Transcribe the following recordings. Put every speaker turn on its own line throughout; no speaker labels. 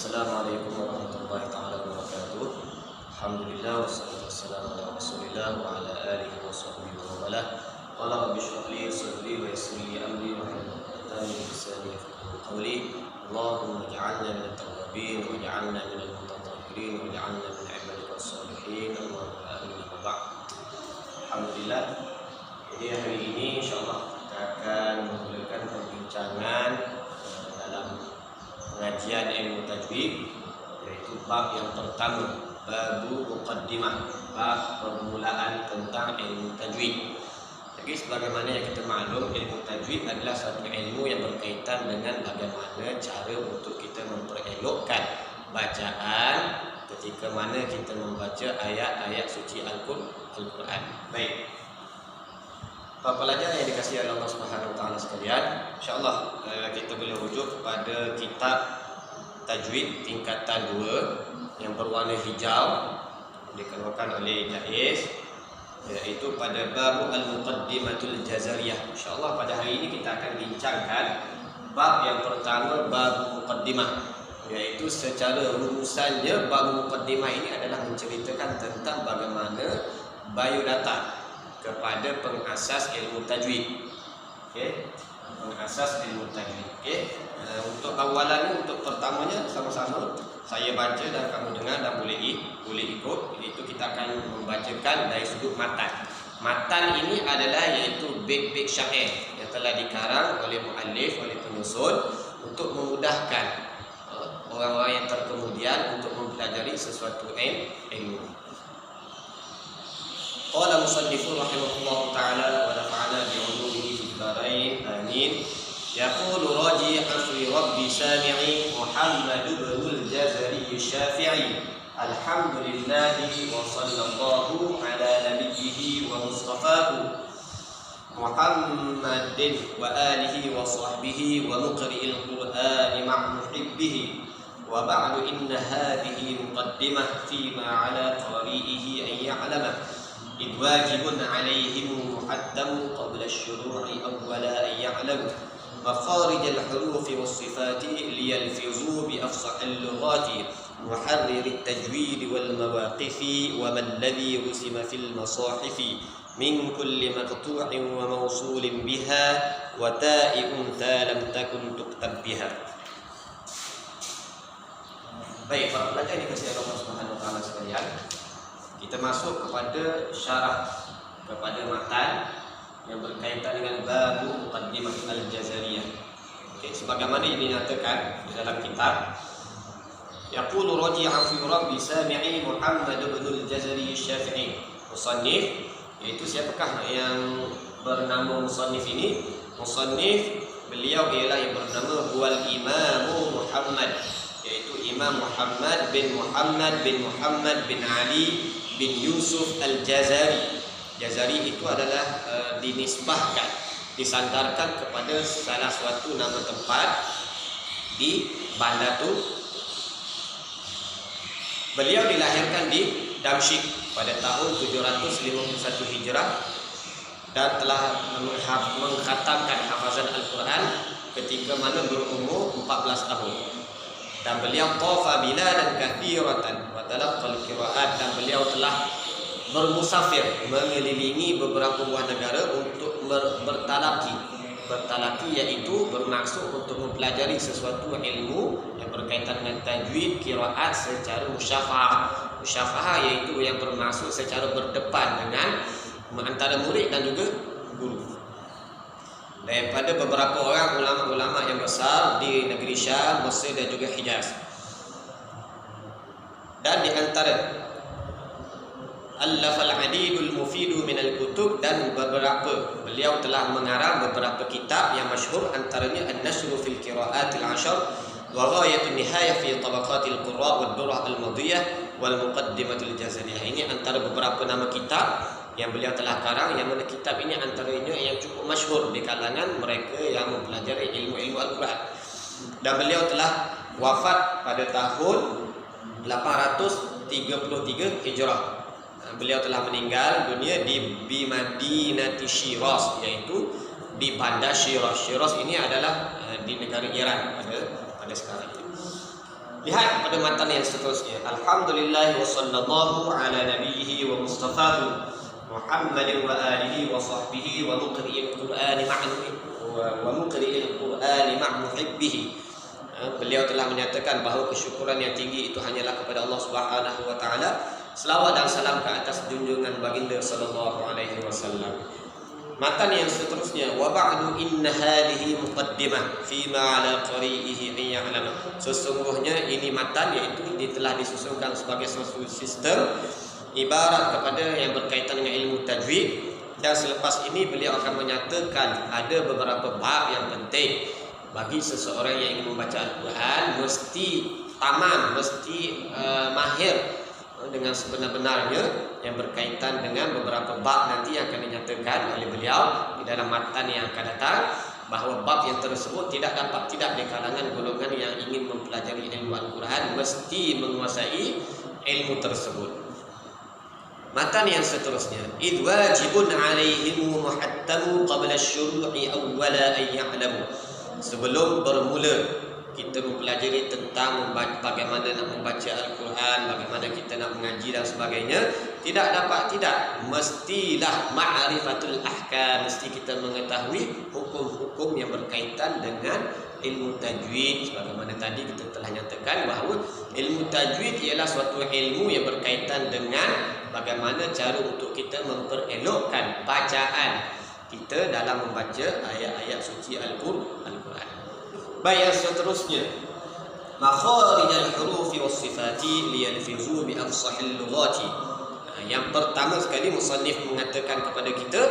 Assalamualaikum warahmatullahi taala wabarakatuh. Alhamdulillah wassalatu wassalamu ala Rasulillah wa ala alihi wa sahbihi wa wala. Qala rabbi shrah li sadri wa yassir li amri wa hlul 'uqdatam min lisani yafqahu qawli. Allahumma ij'alna minat tawwabin waj'alna minal mutatahhirin waj'alna min 'ibadikal shalihin. Allahumma amin. Ba'd. Alhamdulillah. Jadi hari ini insyaallah kita akan memulakan perbincangan dalam pengajian ilmu tajwid, yaitu bab yang pertama, babu muqaddimah, bab permulaan tentang ilmu tajwid. Jadi sebagaimana yang kita maklum, ilmu tajwid adalah satu ilmu yang berkaitan dengan bagaimana cara untuk kita memperelokkan bacaan ketika mana kita membaca ayat-ayat suci Al-Quran. Baik, para pelajar yang dikasihi oleh Allah Subhanahu wa taala sekalian, insyaallah kita boleh rujuk kepada kitab tajwid tingkatan 2 yang berwarna hijau dikeluarkan oleh Jaiz, iaitu pada bab al-muqaddimatul jazariyah. Insyaallah pada hari ini kita akan bincangkan bab yang pertama, bab muqaddimah, yaitu secara rumusannya bab muqaddimah ini adalah menceritakan tentang bagaimana biodata kepada pengasas ilmu tajwid. Okey, pengasas ilmu tajwid. Okey, untuk awalannya, untuk pertamanya sama-sama saya baca dan kamu dengar dan boleh ikut. Itu kita akan membacakan dari sudut matan. Matan ini adalah iaitu bait-bait syair yang telah dikarang oleh muallif, oleh penyusun untuk memudahkan orang-orang yang terkemudian untuk mempelajari sesuatu ilmu. Qala musannifun rahimahullah ta'ala wa nafa'ana bi'ulumihi fid dharain amin. Yaqulu raji'an fi rabbi sami'i Muhammad ibn al-Jazari asy-Syafi'i. Alhamdulillahi wa sallallahu ala nabiyhi wa mustafahu Muhammadin wa alihi wa sahbihi wa muqri'il Qur'ani ma'a muhibbihi. Wa ba'du inna hadhihi muqaddimah fima 'ala qari'ihi an ya'lama إذ واجب عليهم محدم قبل الشروع أولا أن يعلموا مخارج الحروف والصفات ليلفظوا بأفصح اللغات محرر التجويد والمواقف وما الذي رسم في المصاحف من كل مقطوع وموصول بها وتاء أنثى لم تكن تكتب بها. Baik, para pelajar yang dikasihi Allah Subhanahu wa taala sekalian, kita masuk kepada syarah kepada matan yang berkaitan dengan babu muqaddimah al-jazariyah. Okey, sebagaimana ini dinyatakan di dalam kitab, yaqulu raji'an fi rabbi sami'i Muhammad ibn al-Jazari asy-Syafi'i. Musannif, yaitu siapakah yang bernama musannif ini? Musannif beliau ialah yang bernama Huwal Imam Muhammad, yaitu Imam Muhammad bin Ali bin Yusuf Al-Jazari. Jazari itu adalah dinisbahkan, disandarkan kepada salah suatu nama tempat di Bandar. Beliau dilahirkan di Damsyik pada tahun 751 Hijrah dan telah mengkhatamkan hafazan Al-Quran ketika mana berumur 14 tahun. Dan beliau tafa biladan katsiratan wa talaqqal qiraat, dan beliau telah bermusafir, mengelilingi beberapa buah negara untuk bertalaki. Bertalaki iaitu bermaksud untuk mempelajari sesuatu ilmu yang berkaitan dengan tajwid, qiraat secara musyafahah. Musyafahah iaitu yang bermaksud secara berdepan dengan antara murid dan juga guru. Daripada beberapa orang ulama-ulama yang besar di negeri Syam, Mesir dan juga Hijaz. Dan di antara allafal adidul mufidu minal kutub, dan beberapa beliau telah mengarang beberapa kitab yang masyhur, antaranya An-Nasru fil Qira'atil 'Ashar wa Ghayatun Nihayah fi Tabaqatil Qurra' wa Durrah al-Madiyah wal Muqaddimatul Jazariyah. Ini antara beberapa nama kitab yang beliau telah karang, yang mana kitab ini antaranya yang cukup masyhur di kalangan mereka yang mempelajari ilmu-ilmu Al-Quran. Dan beliau telah wafat pada tahun 833 Hijrah. Beliau telah meninggal dunia di Madinati Syiraz, yaitu di bandar Syiraz. Syiraz ini adalah di negara Iran pada sekarang ini. Lihat pada matan yang seterusnya. Alhamdulillah wa sallallahu ala nabiyhi wa mustafahu Muhammadin wa alihi wa sahbihi wa muqri'il Qur'ani ma'muhibbihi. Beliau telah menyatakan bahawa kesyukuran yang tinggi itu hanyalah kepada Allah Subhanahu wa taala. Selawat dan salam ke atas junjungan baginda sallallahu alaihi wasallam. Matan yang seterusnya, wa ba'du inna hadhihi muqaddimah fima 'ala qari'ihi an ya'lam. Sesungguhnya ini matan, iaitu ini telah disusunkan sebagai suatu sistem ibarat kepada yang berkaitan dengan ilmu tajwid, dan selepas ini beliau akan menyatakan ada beberapa bab yang penting bagi seseorang yang ingin membaca Al-Quran, mesti tamam, mesti mahir dengan sebenar-benarnya yang berkaitan dengan beberapa bab nanti yang akan dinyatakan oleh beliau di dalam matan yang akan datang, bahawa bab yang tersebut tidak dapat tidak di kalangan golongan yang ingin mempelajari ilmu Al-Quran mesti menguasai ilmu tersebut. Matan yang seterusnya, id wajibun alaihim muhattamu qabla asy-syuru'i awwala an ya'lamu. Sebelum bermula kita mempelajari tentang bagaimana nak membaca Al-Quran, bagaimana kita nak mengaji dan sebagainya, tidak mestilah ma'rifatul ahkam, mesti kita mengetahui hukum-hukum yang berkaitan dengan ilmu tajwid. Sebagaimana tadi kita telah nyatakan bahawa ilmu tajwid ialah suatu ilmu yang berkaitan dengan bagaimana cara untuk kita memperelokkan bacaan kita dalam membaca ayat-ayat suci Al-Quran. Baik, yang seterusnya, makharijal hurufi was sifati liyalfizu bi afsahil lughati. Yang pertama sekali musannif mengatakan kepada kita,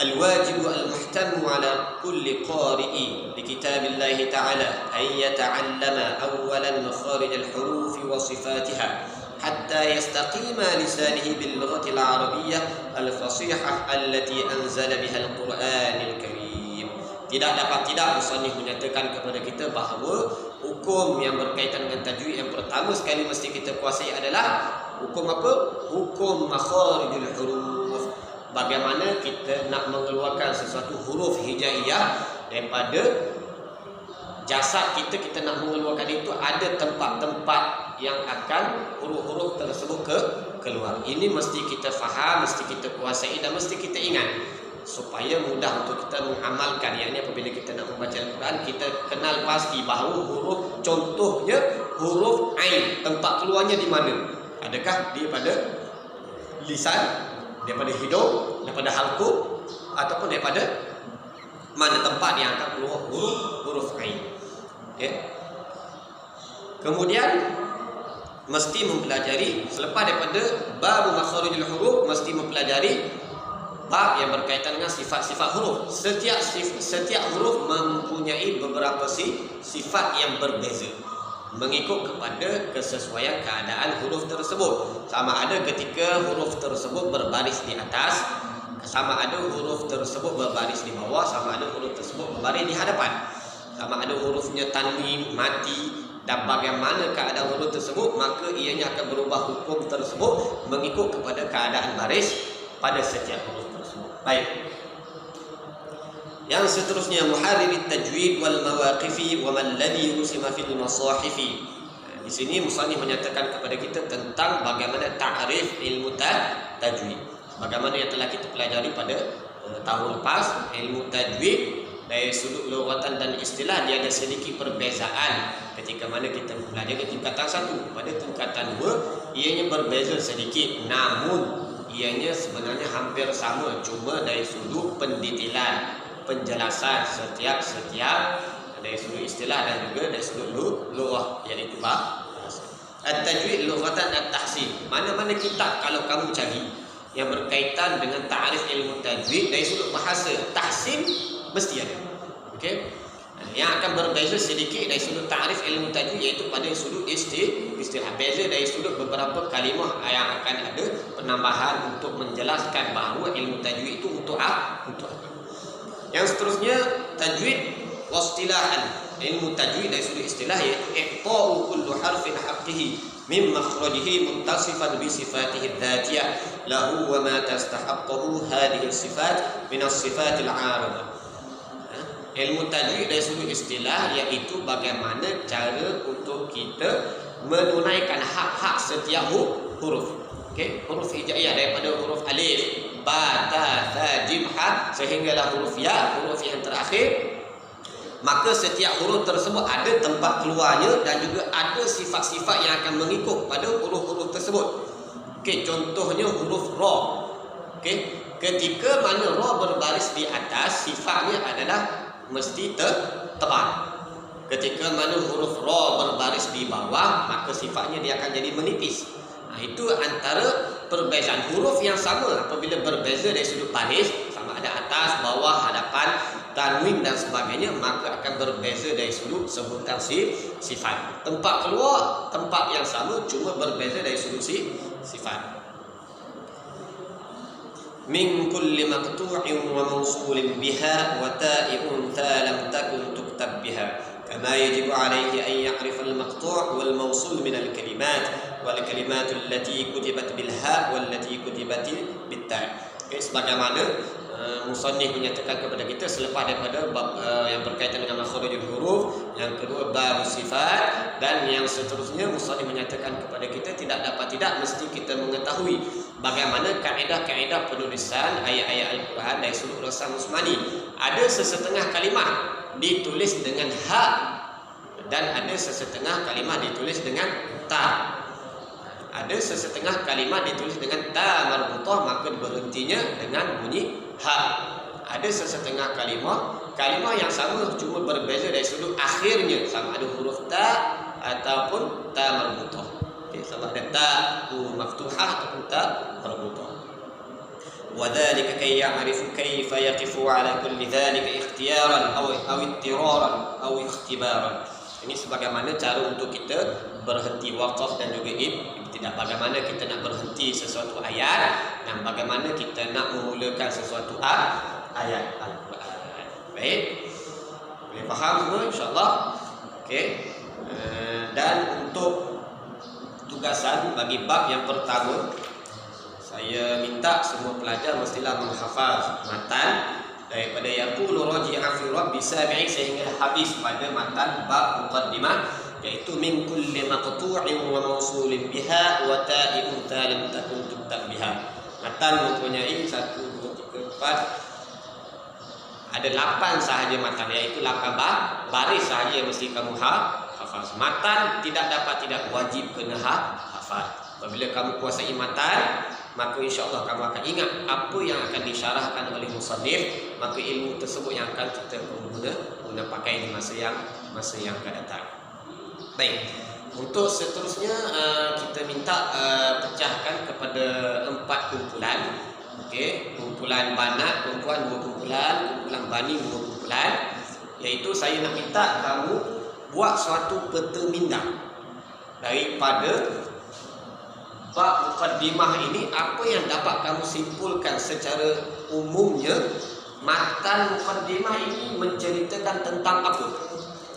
al-wajib al-muhtamu ala kulli qari'i li kitabillah ta'ala an yata'allama awwalan makharijal hurufi wa sifatiha hatta yastaqima lisanihi bil lughati al-arabiyyah al-fasihah allati anzala biha al-Qur'anil karim. Tidak musannif menyatakan kepada kita bahawa hukum yang berkaitan dengan tajwid yang pertama sekali mesti kita kuasai adalah hukum apa? Hukum makharijul huruf. Bagaimana kita nak mengeluarkan sesuatu huruf hijaiyah daripada jasad kita nak mengeluarkan itu, ada tempat-tempat yang akan huruf-huruf tersebut keluar. Ini mesti kita faham, mesti kita kuasai dan mesti kita ingat supaya mudah untuk kita mengamalkan. Yang ini apabila kita nak membaca Al-Quran, kita kenal pasti bahawa huruf, contohnya huruf ain, tempat keluarnya di mana? Adakah daripada lisan, daripada hidung, daripada halqum, ataupun daripada mana tempat yang akan keluar huruf ain? Okay. Kemudian mesti mempelajari selepas daripada bab makharijul huruf, mesti mempelajari bab yang berkaitan dengan sifat-sifat huruf. Setiap huruf mempunyai beberapa sifat yang berbeza mengikut kepada kesesuaian keadaan huruf tersebut. Sama ada ketika huruf tersebut berbaris di atas, sama ada huruf tersebut berbaris di bawah, sama ada huruf tersebut berbaris di hadapan, sama ada hurufnya tanwin, mati, dan bagaimana keadaan huruf tersebut, maka ianya akan berubah hukum tersebut mengikut kepada keadaan baris pada setiap huruf tersebut. Baik. Yang seterusnya, muharrir tajwid wal mawaqifi wa man ladhi rusima fil masahifi. Di sini musannif menyatakan kepada kita tentang bagaimana ta'rif ilmu tajwid. Bagaimana yang telah kita pelajari pada tahun lepas, ilmu tajwid dari sudut lughatan dan istilah dia ada sedikit perbezaan ketika mana kita mempelajari tingkatan 1 pada tingkatan 2, ianya berbeza sedikit, namun ianya sebenarnya hampir sama, cuma dari sudut pendetailan, penjelasan setiap dari sudut istilah dan juga dari sudut lughah, iaitu bahasa. At-tajwid lughatan at-tahsin. Mana-mana kitab kalau kamu cari yang berkaitan dengan ta'rif ilmu tajwid dari sudut bahasa, tahsin mesti ada. Okey. Yang akan berbeza sedikit dari sudut ta'rif ilmu tajwid iaitu pada sudut istilah. Beza dari sudut beberapa kalimah yang akan ada penambahan untuk menjelaskan bahawa ilmu tajwid itu untuk apa. Yang seterusnya, tajwid wastilahan. Ilmu tajwid dari sudut istilah iaitu iqta'u kullu harfin haqqihi min makhrajihi muttasifan bi sifatihi dzatiyah lahu wa ma tastahaqqahu hadhihi sifat min as-sifatil 'aridah.
ilmu tajwid dari sudut istilah iaitu bagaimana cara untuk kita menunaikan hak-hak setiap huruf. Okey, huruf hijaiyah daripada huruf alif, ba, ta, tha, jim, ha sehinggalah huruf ya, huruf yang terakhir. Maka setiap huruf tersebut ada tempat keluarnya dan juga ada sifat-sifat yang akan mengikut pada huruf-huruf tersebut. Okey, contohnya huruf ra. Okey, ketika mana ra berbaris di atas, sifatnya adalah mesti tebal. Ketika mana huruf ra berbaris di bawah, maka sifatnya dia akan jadi menipis. Itu antara perbezaan huruf yang sama apabila berbeza dari sudut baris, sama ada atas, bawah, hadapan, tanwin dan sebagainya, maka akan berbeza dari sudut sebutan sifat. Tempat keluar tempat yang sama, cuma berbeza dari sudut sifat. Min kulli maqtu'in wa mawsulin biha wa ta'un tha lam takun tuktab biha kama yajibu alayhi an ya'rifa al-maqtu' wal mawsul min al-kalimat wal kalimat allati kutibat bil ha wal lati kutibat bit ta. Sebagaimana musannif menyatakan kepada kita selepas daripada bab yang berkaitan dengan makharijul huruf, yang kedua bab sifat, dan yang seterusnya musannif menyatakan kepada kita tidak mesti kita mengetahui bagaimana kaedah-kaedah penulisan ayat-ayat Al-Quran dari sudut rasam Usmani. Ada sesetengah kalimah ditulis dengan ha dan ada sesetengah kalimah ditulis dengan ta. Ada sesetengah kalimah ditulis dengan ta marbutah, maka berhentinya dengan bunyi ha. Ada sesetengah kalimah yang sama cuma berbeza dari sudut akhirnya, sama ada huruf ta ataupun ta marbutah. Okay, sama ada ta maftuhah ataupun ta marbutah. Wa dzalika kay ya'rifu kayfa yaqifu 'ala kulli dzalika ikhtiyaran aw ittiraran aw ikhtibaran. Ini sebagaimana cara untuk kita berhenti waqaf dan juga ibtidah. Bagaimana kita nak berhenti sesuatu ayat dan bagaimana kita nak memulakan sesuatu ayat Al-Quran. Baik, boleh faham semua insya-Allah. Okey. Dan untuk tugasan bagi bab yang pertama, saya minta semua pelajar mestilah menghafaz matan daripada yaqulu raji'an fi rabbi sabi'i sehingga habis pada matan bab muqaddimah, iaitu min kulli maqtu'in wa mawsulin biha wa ta'in lam takun tuktab biha. Matan mempunyai 1 2 3 4, ada 8 sahaja matan, iaitu 8 baris sahaja yang mesti kamu hafaz. Matan tidak wajib kena hafaz. Apabila kamu kuasai matan, maka insya-Allah kamu akan ingat apa yang akan disyarahkan oleh musannif, maka ilmu tersebut yang akan kita guna pakai di masa yang akan datang. Baik, untuk seterusnya kita minta pecahkan kepada 4 kumpulan. Okey, kumpulan banat perempuan 2 kumpulan, kumpulan bani 2 kumpulan. Iaitu saya nak minta kamu buat suatu peta minda daripada bab muqaddimah ini, apa yang dapat kamu simpulkan secara umumnya matan muqaddimah ini menceritakan tentang apa,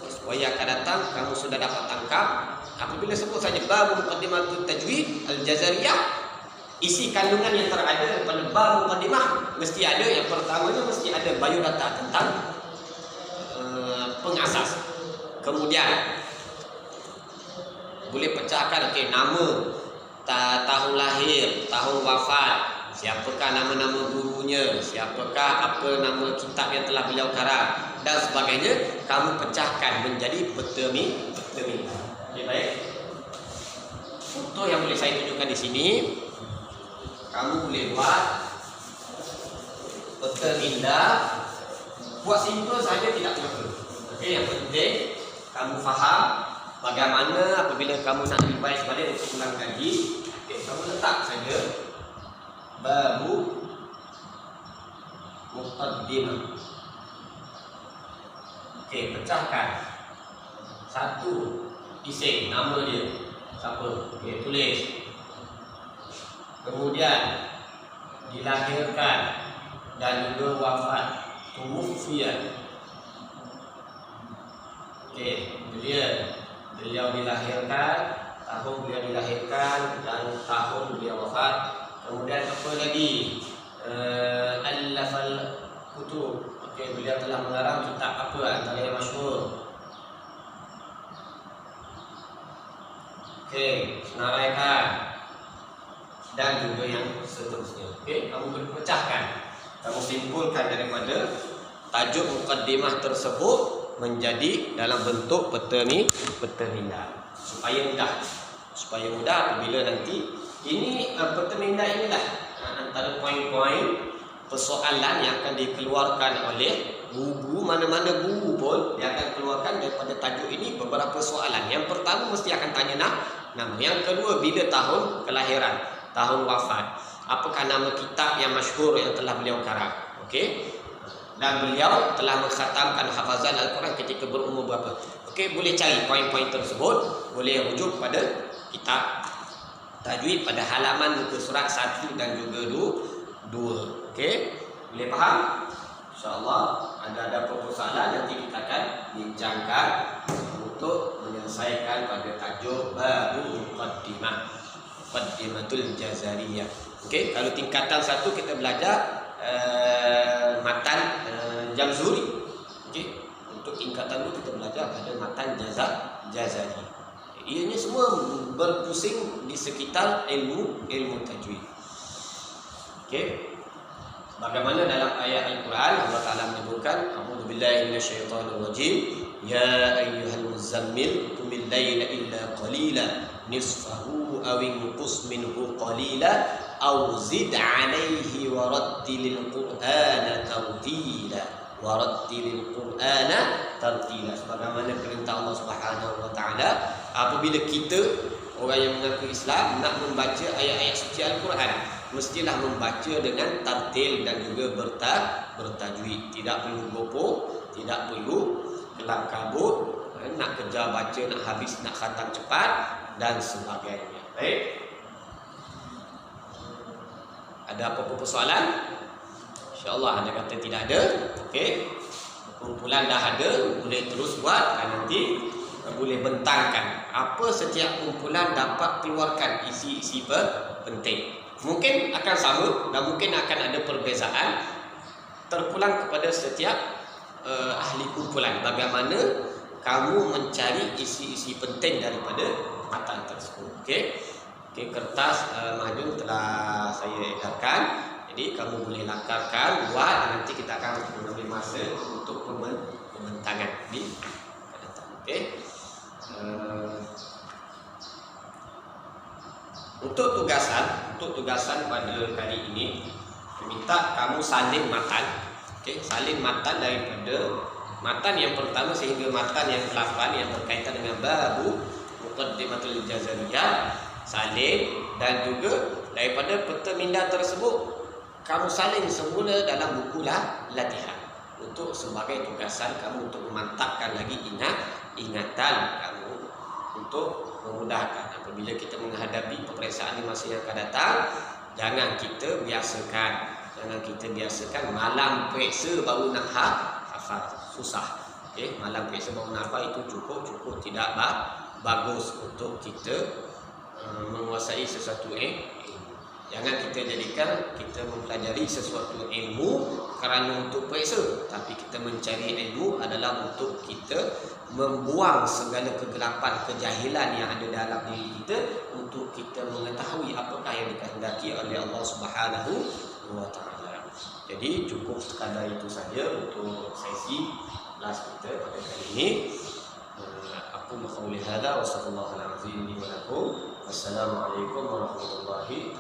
supaya akan datang kamu sudah dapat tangkap. Apabila sebut saja bab muqaddimatul tajwid al-jazariyah, isi kandungan yang terada pada bab muqaddimah mesti ada. Yang pertamanya mesti ada biodata tentang pengasas. Kemudian boleh pecahkan nama, tahun lahir, tahun wafat, siapakah nama-nama gurunya, siapakah apa nama kitab yang telah beliau karang dan sebagainya. Kamu pecahkan menjadi peta minda. Okay, baik. Contoh yang boleh saya tunjukkan di sini, kamu boleh buat peta minda. Buat simple saja, tidak apa-apa. Okey, yang penting kamu faham bagaimana apabila kamu nak revise balik untuk ulang kaji. Okay, kamu letak saja babu muqaddimah. Okey, pecahkan. 1, isi nama dia siapa. Okey, tulis. Kemudian dilahirkan dan juga wafat, tuwufiyah. Okey, beliau dilahirkan, tahun beliau dilahirkan dan tahun beliau wafat. Kemudian apa lagi? Allafal kutub. Okey, beliau telah mengarang kitab apa antara yang masyhur? Okey, Senaraikan dan juga yang seterusnya. Okey, kamu boleh pecahkan. Kamu simpulkan daripada tajuk mukaddimah tersebut menjadi dalam bentuk peterminal supaya mudah apabila nanti ini peterminal inilah antara poin-poin persoalan yang akan dikeluarkan oleh guru, mana-mana guru pun dia akan keluarkan daripada tajuk ini beberapa soalan. Yang pertama mesti akan tanya nama. Yang kedua, bila tahun kelahiran, tahun wafat, apakah nama kitab yang masyhur yang telah beliau karang. Okey, dan beliau telah mengkhatamkan hafazan Al-Quran ketika berumur berapa. Okey, boleh cari poin-poin tersebut, boleh rujuk pada kitab tajwid pada halaman muka surat 1 dan juga 2. Okey, boleh faham? InsyaAllah ada persoalan nanti kita akan bincangkan untuk menyelesaikan pada tajuk baru Muqaddimatul Jazariyah. Okey, kalau tingkatan 1 kita belajar matan Jamzuri. Okey, untuk tingkatan 2 kita belajar pada matan Jazari. Ianya semua berpusing di sekitar ilmu tajwid. Okey, bagaimana dalam ayat Al-Quran Allah Ta'ala menyebutkan, A'udzubillahi minasyaitonirrajim, ya ayyuhal muzammil qumil laila illa qalila nisfahu aw inqus minhu qalila aw zid 'alaihi warattilil qur'ana tartila. Sebagaimana perintah Allah Subhanahu wa taala, apabila kita orang yang mengaku Islam nak membaca ayat-ayat suci Al-Quran, mestilah membaca dengan tartil dan juga bertajwid. Tidak perlu gopoh, tidak perlu kelam kabut, nak kejar baca, nak habis, nak khatam cepat dan sebagainya. Baik. Ada apa-apa persoalan? InsyaAllah anda kata tidak ada. Okey, kumpulan dah ada, boleh terus buat dan nanti boleh bentangkan apa setiap kumpulan dapat keluarkan isi-isi penting. Mungkin akan sama dan mungkin akan ada perbezaan terpulang kepada setiap ahli kumpulan. Bagaimana kamu mencari isi-isi penting daripada matan tersebut. Okey, kertas mahjun telah saya edarkan. Jadi kamu boleh langkarkan, buat, dan nanti kita akan mengambil masa untuk pembentangan di akan datang. Okey. Untuk tugasan pada kali ini, minta kamu salin matan. Okey, salin matan daripada matan yang pertama sehingga matan yang ke-8 yang berkaitan dengan babu Muqaddimatul Jazariyah, salin, dan juga daripada peterminal tersebut kamu salin semula dalam buku latihan untuk sebagai tugasan kamu untuk memantapkan lagi ingatan kamu untuk memudahkan apabila kita menghadapi peperiksaan di masa yang akan datang. Jangan kita biasakan malam periksa baru nak hafal, susah. Okey, malam periksa baru nak hafal itu cukup tidak bagus untuk kita menguasai sesuatu ilmu. Jangan kita jadikan kita mempelajari sesuatu ilmu kerana untuk periksa, tapi kita mencari ilmu adalah untuk kita membuang segala kegelapan, kejahilan yang ada dalam diri kita, untuk kita mengetahui apakah yang dikehendaki oleh Allah Subhanahu wa taala. Jadi cukup sekadar itu saja untuk sesi kelas kita pada kali ini. Aku qauli hadza wa sallallahu alaihi wa sallam. Wassalamualaikum warahmatullahi